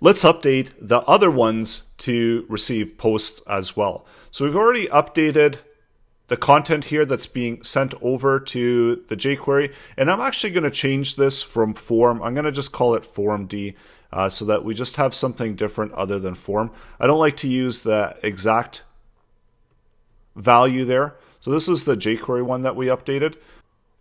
let's update the other ones to receive posts as well. So we've already updated the content here that's being sent over to the jQuery, and I'm actually going to change this from form. I'm going to just call it form D so that we just have something different other than form. I don't like to use the exact value there. So this is the jQuery one that we updated.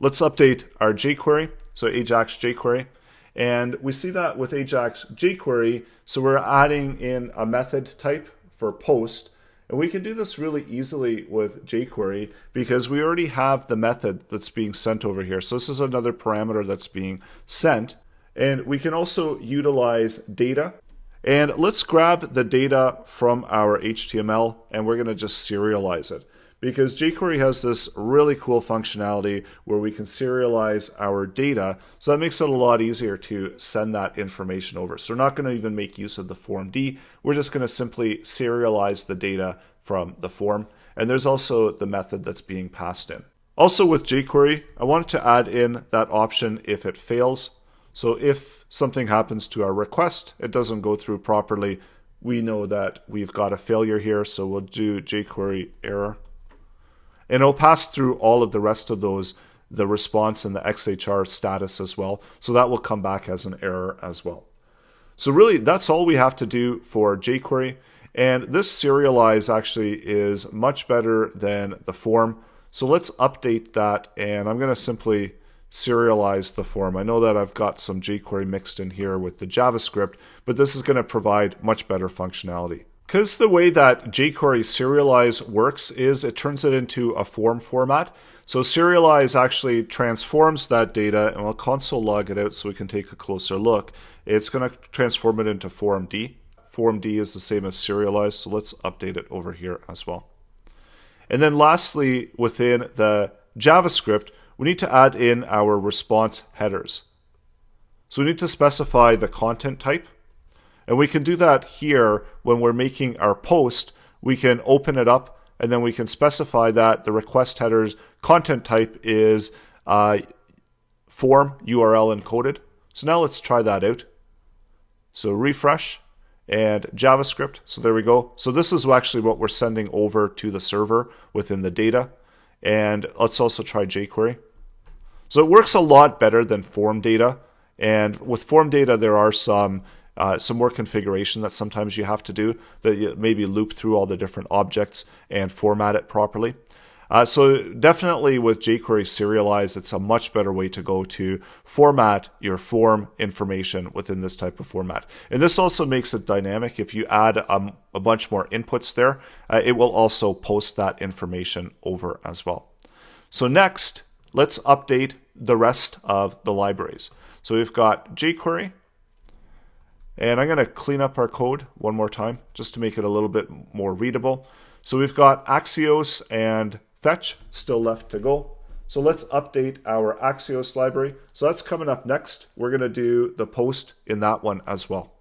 Let's update our jQuery, so Ajax jQuery. And we see that with Ajax jQuery, so we're adding in a method type for post. And we can do this really easily with jQuery because we already have the method that's being sent over here. So this is another parameter that's being sent. And we can also utilize data. And let's grab the data from our HTML and we're going to just serialize it. Because jQuery has this really cool functionality where we can serialize our data. So that makes it a lot easier to send that information over. So we're not going to even make use of the form D. We're just going to simply serialize the data from the form. And there's also the method that's being passed in. Also with jQuery, I wanted to add in that option if it fails. So if something happens to our request, it doesn't go through properly, we know that we've got a failure here. So we'll do jQuery error. And it'll pass through all of the rest of those, the response and the XHR status as well. So that will come back as an error as well. So really, that's all we have to do for jQuery. And this serialize actually is much better than the form. So let's update that. And I'm going to simply serialize the form. I know that I've got some jQuery mixed in here with the JavaScript, but this is going to provide much better functionality. Because the way that jQuery serialize works is it turns it into a form format. So serialize actually transforms that data, and we'll console log it out so we can take a closer look. It's going to transform it into form D. Form D is the same as serialize, so let's update it over here as well. And then lastly, within the JavaScript, we need to add in our response headers. So we need to specify the content type. And we can do that here when we're making our post. We can open it up and then we can specify that the request header's content type is form URL encoded. So now let's try that out. So refresh and JavaScript. So there we go. So this is actually what we're sending over to the server within the data. And let's also try jQuery. So it works a lot better than form data. And with form data, there are some more configuration that sometimes you have to do, that you maybe loop through all the different objects and format it properly. So definitely with jQuery serialize, it's a much better way to go to format your form information within this type of format. And this also makes it dynamic. If you add a bunch more inputs there, it will also post that information over as well. So next, let's update the rest of the libraries. So we've got jQuery. And I'm going to clean up our code one more time just to make it a little bit more readable. So we've got Axios and Fetch still left to go. So let's update our Axios library. So that's coming up next. We're going to do the post in that one as well.